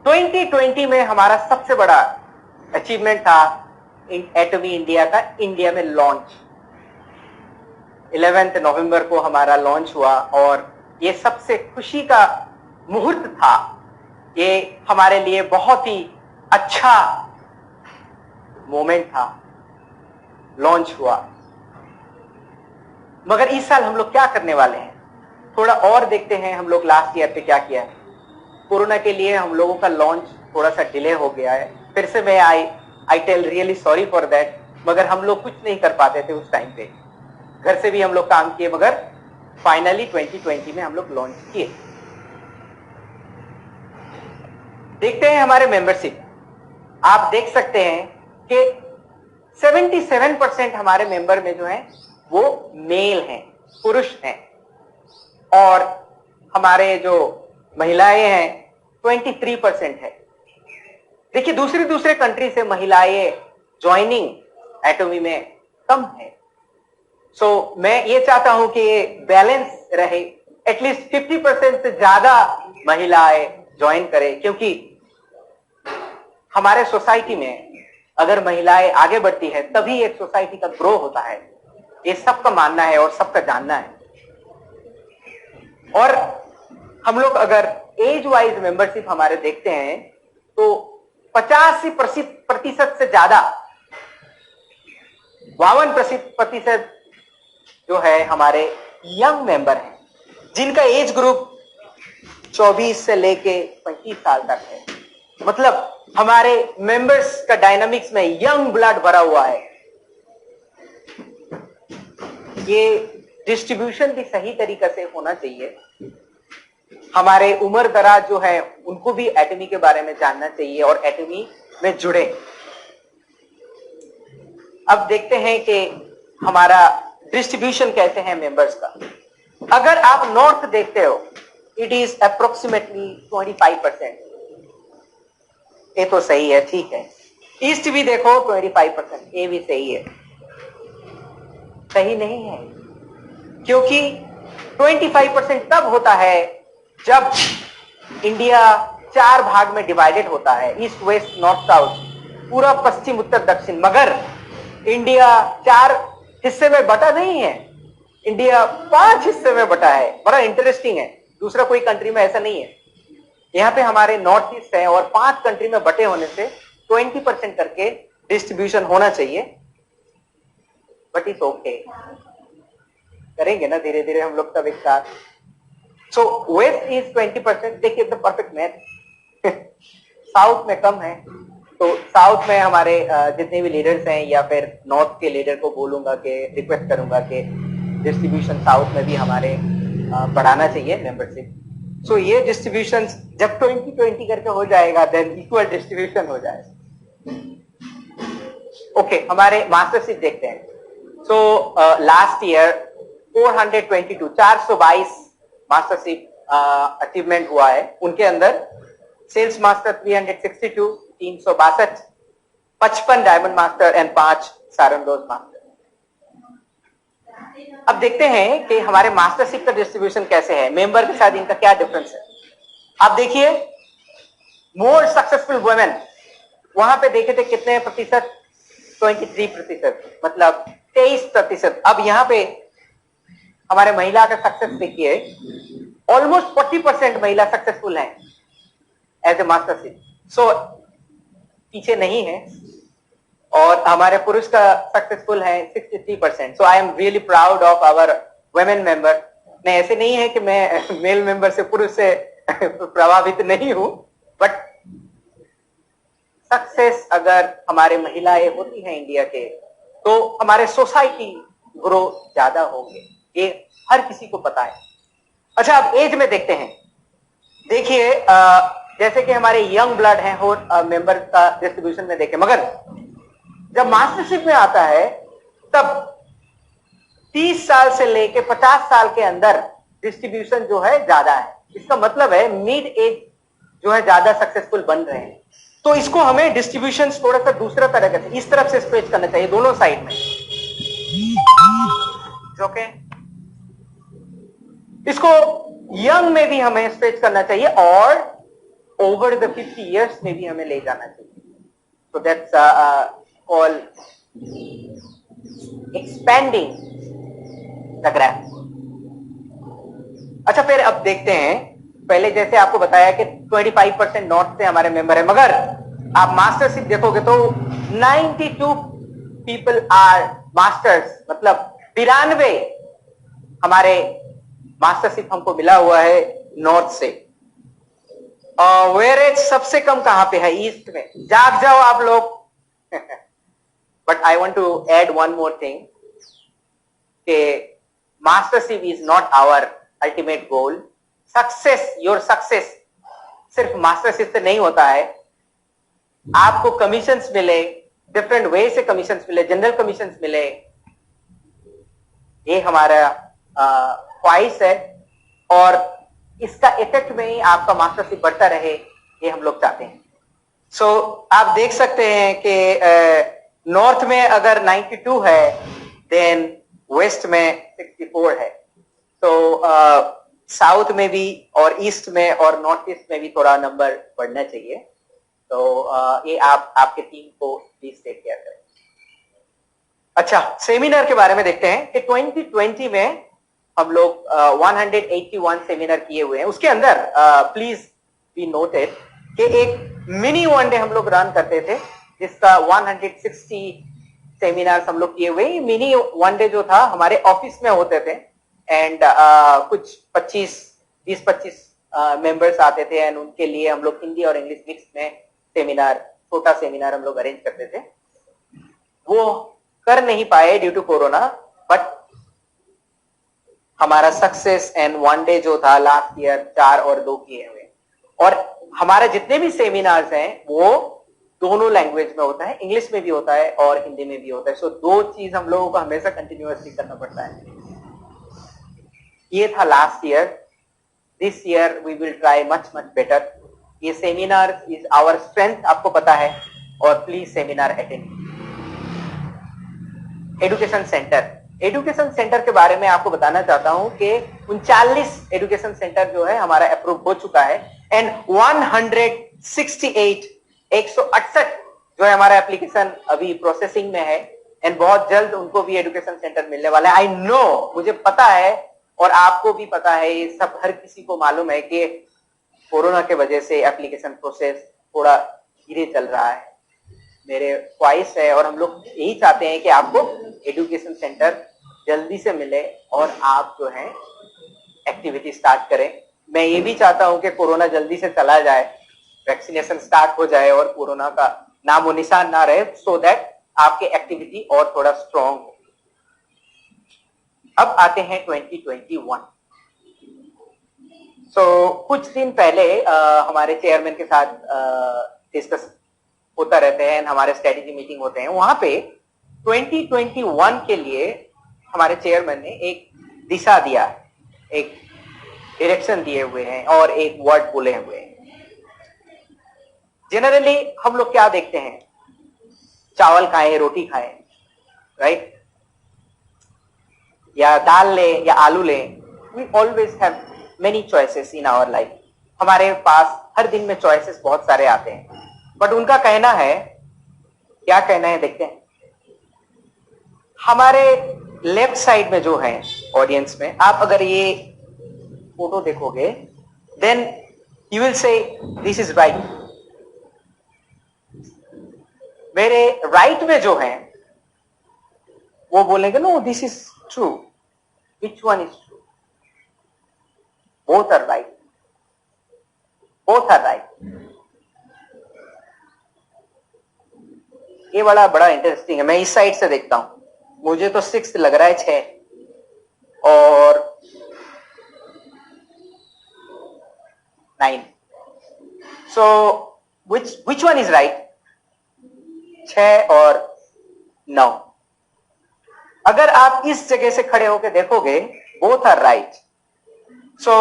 2020 में हमारा सबसे बड़ा अचीवमेंट था एटमी इंडिया का इंडिया में लॉन्च। 11 नवंबर को हमारा लॉन्च हुआ और ये सबसे खुशी का मुहूर्त था। ये हमारे लिए बहुत ही अच्छा मोमेंट था, लॉन्च हुआ। मगर इस साल हम लोग क्या करने वाले हैं, थोड़ा और देखते हैं हम लोग लास्ट ईयर पे क्या किया है। कोरोना के लिए हम लोगों का लॉन्च थोड़ा सा डिले हो गया है। फिर से मैं I tell really sorry for that. मगर हम लोग कुछ नहीं कर पाते थे उस टाइम पे, घर से भी हम लोग काम किए, मगर फाइनली 2020 में हम लोग लॉन्च किए। देखते हैं हमारे मेंबरशिप। आप देख सकते हैं कि 77% हमारे मेंबर में जो है वो मेल हैं, पुरुष हैं, और हमारे जो महिलाएं हैं 23% है। देखिए दूसरे कंट्री से महिलाएं ज्वाइनिंग एटमी में कम है। सो मैं ये चाहता हूं कि ये बैलेंस रहे, एटलीस्ट 50% से ज्यादा महिलाएं ज्वाइन करें, क्योंकि हमारे सोसाइटी में अगर महिलाएं आगे बढ़ती है तभी एक सोसाइटी का ग्रो होता है। ये सबका मानना है और सबका जानना है। और हम लोग अगर एज वाइज मेंबरशिप हमारे देखते हैं तो 85% से ज्यादा, 52% जो है हमारे यंग मेंबर हैं, जिनका एज ग्रुप 24 से लेके 25 साल तक है। मतलब हमारे मेंबर्स का डायनामिक्स में यंग ब्लड भरा हुआ है। ये डिस्ट्रीब्यूशन भी सही तरीके से होना चाहिए। हमारे उम्र दराज जो है उनको भी एटमी के बारे में जानना चाहिए और एटमी में जुड़े। अब देखते हैं कि हमारा डिस्ट्रीब्यूशन कैसे है मेंबर्स का। अगर आप नॉर्थ देखते हो, इट इज अप्रोक्सीमेटली 25%। ये तो सही है, ठीक है। ईस्ट भी देखो 25%, ये भी सही है। सही नहीं है, क्योंकि 25% तब होता है जब इंडिया 4 भाग में डिवाइडेड होता है, ईस्ट वेस्ट नॉर्थ साउथ, पूरा पश्चिम उत्तर दक्षिण। मगर इंडिया 4 हिस्से में बटा नहीं है, इंडिया 5 हिस्से में बटा है। बड़ा इंटरेस्टिंग है, दूसरा कोई कंट्री में ऐसा नहीं है। यहाँ पे हमारे नॉर्थ ईस्ट है और 5 कंट्री में बटे होने से 20% करके डिस्ट्रीब्यूशन होना चाहिए। बट इट्स ओके, करेंगे ना धीरे धीरे हम लोग सब एक साथ। सो वेस्ट इज 20%। देखिए द परफेक्ट मैथ। साउथ में कम है, तो साउथ में हमारे जितने भी लीडर्स हैं, या फिर नॉर्थ के लीडर को बोलूंगा कि रिक्वेस्ट करूंगा कि डिस्ट्रीब्यूशन साउथ में भी हमारे बढ़ाना चाहिए मेंबरशिप। सो ये डिस्ट्रीब्यूशन जब 2020 करके हो जाएगा, देन इक्वल डिस्ट्रीब्यूशन हो जाएगा। ओके, हमारे मास्टरशिप देखते हैं। So last year 422 mastership achievement हुआ है। उनके अंदर sales master 362, 362, 55 diamond master and 5 सारंडोज मास्टर। अब देखते हैं कि हमारे मास्टरशिप का डिस्ट्रीब्यूशन कैसे है, मेंबर के साथ इनका क्या डिफरेंस है। आप देखिए, मोर सक्सेसफुल वुमेन, वहां पे देखे थे कितने प्रतिशत, 23%, मतलब 23%। अब यहाँ पे हमारे महिला का सक्सेस देखिए, ऑलमोस्ट 40% महिला सक्सेसफुल है एज ए मास्टरशिप। सो पीछे नहीं है। और हमारे पुरुष का सक्सेसफुल है 63%। So I am really proud of our women member. नहीं, ऐसे नहीं है कि मैं मेल मेंबर से, पुरुष से प्रभावित नहीं हूं, बट सक्सेस अगर हमारे महिलाएं होती हैं इंडिया के, तो हमारे सोसाइटी ग्रो ज्यादा होंगे। ये हर किसी को पता है। अच्छा, अब एज में देखते हैं। देखिए जैसे कि हमारे यंग ब्लड हैं हो मेंबर का डिस्ट्रीब्यूशन में देखें, मगर जब मास्टरशिप में आता है तब 30 साल से लेके 50 साल के अंदर डिस्ट्रीब्यूशन जो है ज्यादा है। इसका मतलब है मिड एज जो है ज्यादा सक्सेसफुल बन रहे हैं। तो इसको हमें डिस्ट्रीब्यूशन थोड़ा सा दूसरा तरह से, इस तरफ से स्ट्रेच करना चाहिए, दोनों साइड में। ओके, इसको यंग में भी हमें स्ट्रेच करना चाहिए और ओवर द 50 ईयर्स में भी हमें ले जाना चाहिए. So that's call expanding the graph. अच्छा, फिर अब देखते हैं. पहले जैसे आपको बताया कि 25% नॉर्थ से हमारे मेंबर है, मगर आप मास्टरशिप देखोगे तो 92 पीपल आर मास्टर्स, मतलब 92 हमारे मास्टरशिप हमको मिला हुआ है नॉर्थ से. वेरेज सबसे कम कहां पे है? ईस्ट में. जाग जाओ आप लोग. But I want to add one more thing कि mastership is not our ultimate goal. Success, your success सिर्फ मास्टरशिप से नहीं होता है. आपको कमीशंस मिले, डिफरेंट वे से कमीशंस मिले, जनरल कमीशंस मिले, ये हमारा ख्वाहिश है. और इसका इफेक्ट में ही आपका मास्टरशिप बढ़ता रहे, ये हम लोग चाहते हैं. सो आप देख सकते हैं कि नॉर्थ में अगर 92 है, देन वेस्ट में 64 है. तो साउथ में भी और ईस्ट में और नॉर्थ ईस्ट में भी थोड़ा नंबर बढ़ना चाहिए. तो ये आप आपके टीम को प्लीज टेक केयर करें. अच्छा, सेमिनार के बारे में देखते हैं कि 2020 में हम लोग 181 सेमिनार किए हुए हैं. उसके अंदर प्लीज बी नोटेड कि एक मिनी वनडे हम लोग रन करते थे, जिसका 160 सेमिनार्स हम लोग किए हुए. मिनी वनडे जो था हमारे ऑफिस में होते थे, एंड कुछ 20-25 मेंबर्स आते थे, एंड उनके लिए हम लोग हिंदी और इंग्लिश मिक्स में सेमिनार, छोटा सेमिनार हम लोग अरेंज करते थे. वो कर नहीं पाए ड्यू टू कोरोना, बट हमारा सक्सेस एंड वन डे जो था लास्ट ईयर 4 और 2 किए हुए. और हमारे जितने भी सेमिनार्स हैं वो दोनों लैंग्वेज में होता है, इंग्लिश में भी होता है और हिंदी में भी होता है. सो दो चीज हम लोगों को हमेशा कंटिन्यूअसली करना पड़ता है. ये था last year. This year we will try much better. ये सेमिनार इज आवर स्ट्रेंथ, आपको पता है, और please seminar attend. Education centre. Education centre के बारे में आपको बताना चाहता हूं कि 39 एजुकेशन सेंटर जो है हमारा अप्रूव हो चुका है, एंड 168 जो है हमारा एप्लीकेशन अभी प्रोसेसिंग में है, एंड बहुत जल्द उनको भी एजुकेशन सेंटर मिलने वाला है. आई नो, मुझे पता है और आपको भी पता है, ये सब हर किसी को मालूम है कि कोरोना के वजह से एप्लीकेशन प्रोसेस थोड़ा धीरे चल रहा है. मेरे ख्वाहिश है और हम लोग यही चाहते हैं कि आपको एजुकेशन सेंटर जल्दी से मिले और आप जो है एक्टिविटी स्टार्ट करें. मैं ये भी चाहता हूं कि कोरोना जल्दी से चला जाए, वैक्सीनेशन स्टार्ट हो जाए और कोरोना का नामो निशान ना रहे, सो दैट आपके एक्टिविटी और थोड़ा स्ट्रॉन्ग हो. अब आते हैं 2021. कुछ दिन पहले हमारे चेयरमैन के साथ डिस्कस होता रहते हैं, हमारे स्ट्रेटेजी मीटिंग होते हैं. वहां पे 2021 के लिए हमारे चेयरमैन ने एक दिशा दिया, एक डायरेक्शन दिए हुए हैं और एक वर्ड बोले हुए हैं. जनरली हम लोग क्या देखते हैं? चावल खाएं, रोटी खाएं, राइट, या दाल ले या आलू ले. We always have many choices in our life. हमारे पास हर दिन में चॉइसेस बहुत सारे आते हैं. बट उनका कहना है, क्या कहना है देखते हैं. हमारे लेफ्ट साइड में जो है ऑडियंस में, आप अगर ये फोटो देखोगे, then you will say this is right. मेरे राइट में जो है वो बोलेंगे no this is true. Which one is true? Both are right. Both are right. ये बड़ा इंटरेस्टिंग है. मैं इस साइड से देखता हूं, मुझे तो 6 लग रहा है, 6 और 9. सो विच वन इज राइट? 6 और 9. अगर आप इस जगह से खड़े होकर देखोगे, both are right. So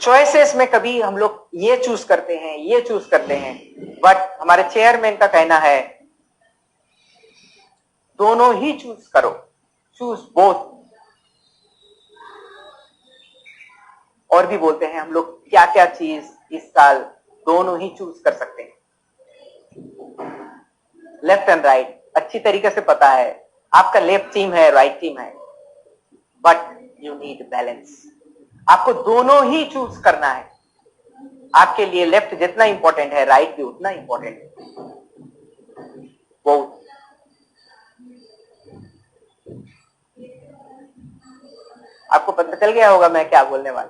choices में कभी हम लोग ये चूज करते हैं, ये चूज करते हैं, बट हमारे चेयरमैन का कहना है दोनों ही चूज करो. Choose both. और भी बोलते हैं हम लोग क्या क्या चीज इस साल दोनों ही चूज कर सकते हैं। लेफ्ट एंड राइट अच्छी तरीके से पता है, आपका लेफ्ट टीम है, राइट टीम है, बट यू नीड बैलेंस। आपको दोनों ही चूज करना है। आपके लिए लेफ्ट जितना इंपॉर्टेंट है, राइट भी उतना इंपॉर्टेंट है। वो आपको पता चल गया होगा मैं क्या बोलने वाला।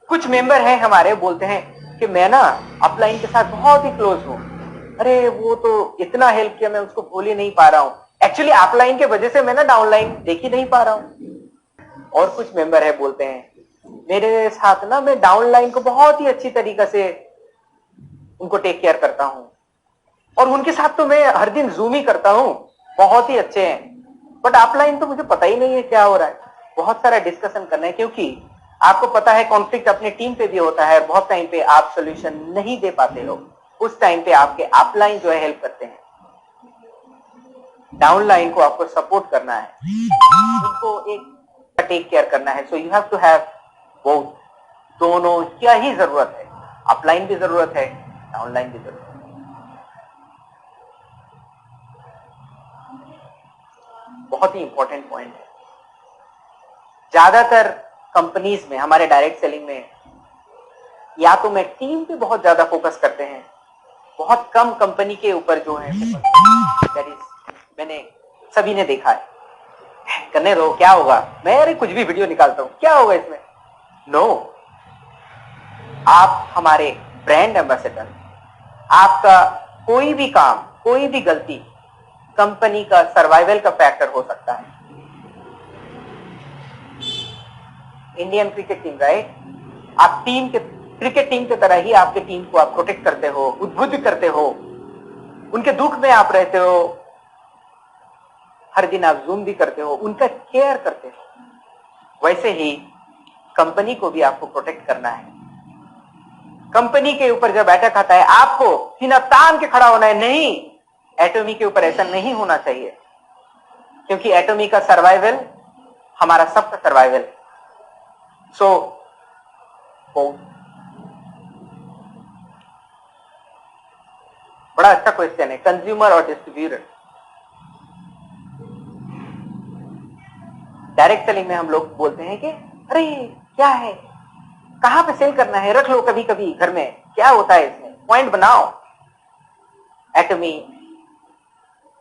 कुछ मेंबर हैं हमारे, बोलते हैं कि मैं ना अपलाइन के साथ बहुत ही क्लोज हूं, अरे वो तो इतना हेल्प किया, मैं उसको भूल ही नहीं पा रहा हूं। एक्चुअली अपलाइन के वजह से मैं ना डाउनलाइन देख ही नहीं पा रहा हूं। और कुछ मेंबर है बोलते हैं मेरे साथ ना मैं डाउनलाइन को बहुत ही अच्छी तरीके से उनको टेक केयर करता हूं, और उनके साथ तो मैं हर दिन जूम ही करता हूं, बहुत ही अच्छे हैं, बट अपलाइन तो मुझे पता ही नहीं है क्या हो रहा है। बहुत सारा डिस्कशन करना है, क्योंकि आपको पता है कॉन्फ्लिक्ट अपनी टीम पे भी होता है, बहुत टाइम पे आप सोल्यूशन नहीं दे पाते हो, उस टाइम पे आपके अपलाइन जो है हेल्प करते हैं। डाउनलाइन को आपको सपोर्ट करना है, उनको एक टेक केयर करना है। So you have to have both, दोनों क्या ही जरूरत है, अपलाइन भी जरूरत है, डाउनलाइन भी जरूरत है। बहुत ही इंपॉर्टेंट पॉइंट है। ज्यादातर कंपनीज में, हमारे डायरेक्ट सेलिंग में, या तो मैं टीम पे बहुत ज्यादा फोकस करते हैं, बहुत कम कंपनी के ऊपर जो है दैट इज, मैंने सभी ने देखा है, करने दो क्या होगा, मैं अरे कुछ भी वीडियो निकालता हूं क्या होगा इसमें। नो, आप हमारे ब्रांड एम्बेसडर, आपका कोई भी काम, कोई भी गलती कंपनी का सर्वाइवल का फैक्टर हो सकता है। इंडियन क्रिकेट टीम, राइट, आप टीम के, क्रिकेट टीम की तरह ही आपके टीम को आप प्रोटेक्ट करते हो, उद्बुद्ध करते हो, उनके दुख में आप रहते हो, हर दिन आप जूम भी करते हो, उनका केयर करते हो। वैसे ही कंपनी को भी आपको प्रोटेक्ट करना है। कंपनी के ऊपर जब अटैक आता है, आपको सीना तान के खड़ा होना है। नहीं, एटॉमी के ऊपर ऐसा नहीं होना चाहिए, क्योंकि एटॉमी का सर्वाइवल हमारा सबका सर्वाइवल। सो बड़ा अच्छा क्वेश्चन है, कंज्यूमर और डिस्ट्रीब्यूटर। डायरेक्ट सेलिंग में हम लोग बोलते हैं कि अरे क्या है, कहां पे सेल करना है, रख लो कभी कभी घर में, क्या होता है इसमें, पॉइंट बनाओ। एटॉमी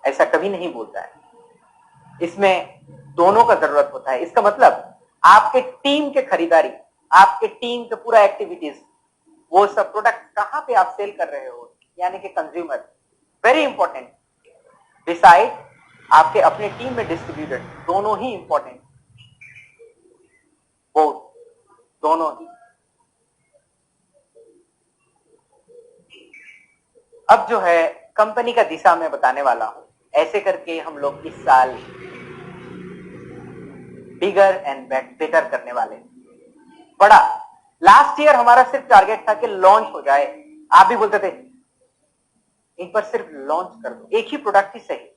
ऐसा कभी नहीं बोलता है, इसमें दोनों का जरूरत होता है। इसका मतलब आपके टीम के खरीदारी, आपके टीम के पूरा एक्टिविटीज, वो सब प्रोडक्ट कहां पे आप सेल कर रहे हो, यानी कि कंज्यूमर, वेरी इंपॉर्टेंट। डिसाइड आपके अपने टीम में डिस्ट्रीब्यूटर, दोनों ही इंपॉर्टेंट, बोथ, दोनों ही। अब जो है कंपनी का दिशा मैं बताने वाला हूं, ऐसे करके हम लोग इस साल बिगर एंड बेटर करने वाले। बड़ा, लास्ट ईयर हमारा सिर्फ टारगेट था कि लॉन्च हो जाए, आप भी बोलते थे एक बार सिर्फ लॉन्च कर दो, एक ही प्रोडक्ट ही सही।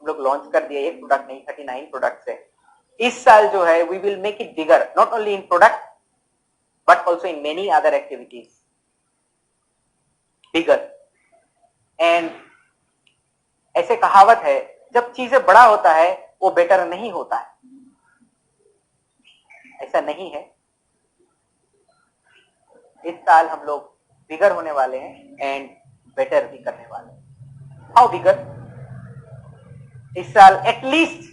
हम लोग लॉन्च कर दिए, एक प्रोडक्ट नहीं, 39 प्रोडक्ट्स है। इस साल जो है we will make it bigger, not only in product but also in many other activities, bigger. And ऐसे कहावत है, जब चीजें बड़ा होता है वो बेटर नहीं होता है, ऐसा नहीं है। इस साल हम लोग बिगर होने वाले हैं एंड बेटर भी करने वाले हैं। हाउ बिगर? इस साल एटलीस्ट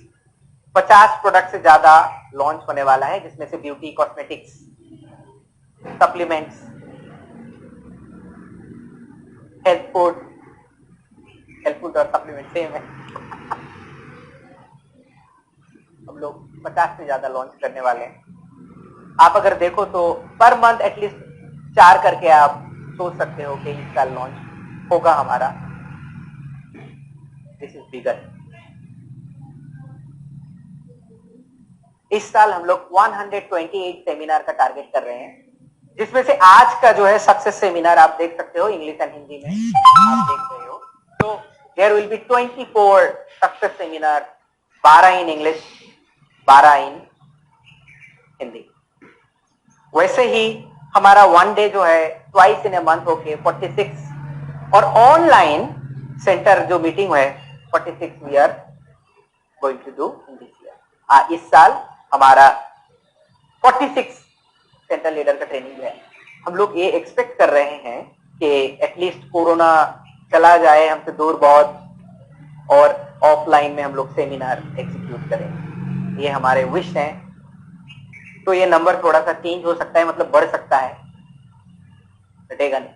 50 प्रोडक्ट से ज्यादा लॉन्च होने वाला है, जिसमें से beauty, cosmetics, supplements, health food और सप्लीमेंट सेम है। हम लोग 50 से ज्यादा लॉन्च करने वाले हैं। आप अगर देखो तो पर मंथ एटलीस्ट 4 करके आप सोच सकते हो कि इस साल लॉन्च होगा हमारा। This is bigger. इस साल हम लोग 128 सेमिनार का टारगेट कर रहे हैं, जिसमें से आज का जो है सक्सेस सेमिनार आप देख सकते हो, इंग्लिश एंड हिंदी में आप देख रहे हो। तो there will be 24 success seminar, 12 in English, 12 in Hindi. वैसे ही हमारा 1 डे जो है ट्वाइस इन ए मंथ होके 46 और ऑनलाइन सेंटर जो मीटिंग है 46 we are going to do in this year. इस साल हमारा 46 सेंटर लीडर का ट्रेनिंग है। हम लोग ये एक्सपेक्ट कर रहे हैं कि एटलीस्ट कोरोना चला जाए हमसे दूर बहुत और ऑफलाइन में हम लोग सेमिनार एग्जीक्यूट करें, ये हमारे विश हैं। तो ये नंबर थोड़ा सा चेंज हो सकता है, मतलब बढ़ सकता है, घटेगा नहीं।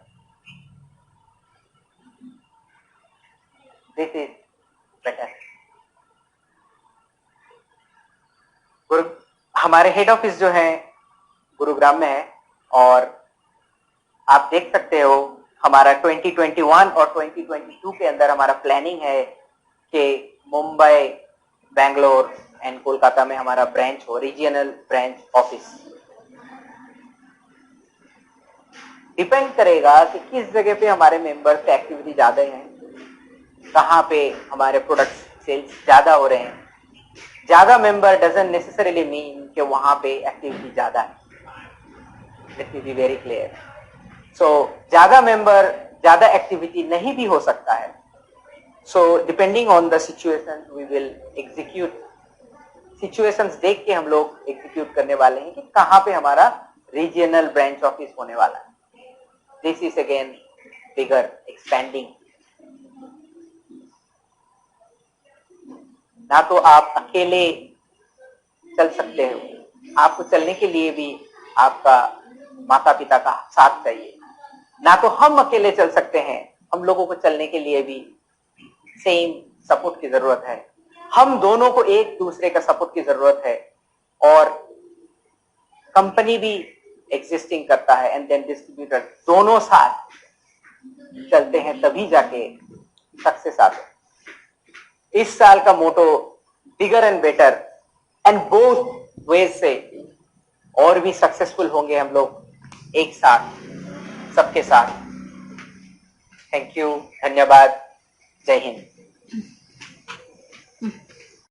This is better. हमारे हेड ऑफिस जो है गुरुग्राम में है और आप देख सकते हो हमारा 2021 और 2022 के अंदर हमारा प्लानिंग है कि मुंबई, बेंगलोर एंड कोलकाता में हमारा ब्रांच हो, रीजनल ब्रांच ऑफिस। डिपेंड करेगा कि किस जगह पे हमारे मेंबर्स की एक्टिविटी ज्यादा है, कहाँ पे हमारे प्रोडक्ट सेल्स ज्यादा हो रहे हैं। ज्यादा मेंबर डजंट नेसेसरीली मीन कि वहां पे एक्टिविटी ज्यादा है। Let me be very clear. So ज्यादा मेंबर ज्यादा एक्टिविटी नहीं भी हो सकता है। So depending on the situation we will execute. Situations देख के हम लोग एग्जीक्यूट करने वाले हैं कि कहाँ पे हमारा रीजनल ब्रांच ऑफिस होने वाला है। This is again bigger expanding. ना तो आप अकेले चल सकते हो, आपको चलने के लिए भी आपका माता पिता का साथ चाहिए। ना तो हम अकेले चल सकते हैं, हम लोगों को चलने के लिए भी सेम सपोर्ट की जरूरत है। हम दोनों को एक दूसरे का सपोर्ट की जरूरत है और कंपनी भी एग्जिस्टिंग करता है एंड देन डिस्ट्रीब्यूटर, दोनों साथ चलते हैं तभी जाके सक्सेस आते हैं। इस साल का motto bigger and better and both ways से और भी सक्सेसफुल होंगे हम लोग एक साथ, सबके साथ। थैंक यू, धन्यवाद, जय हिंद।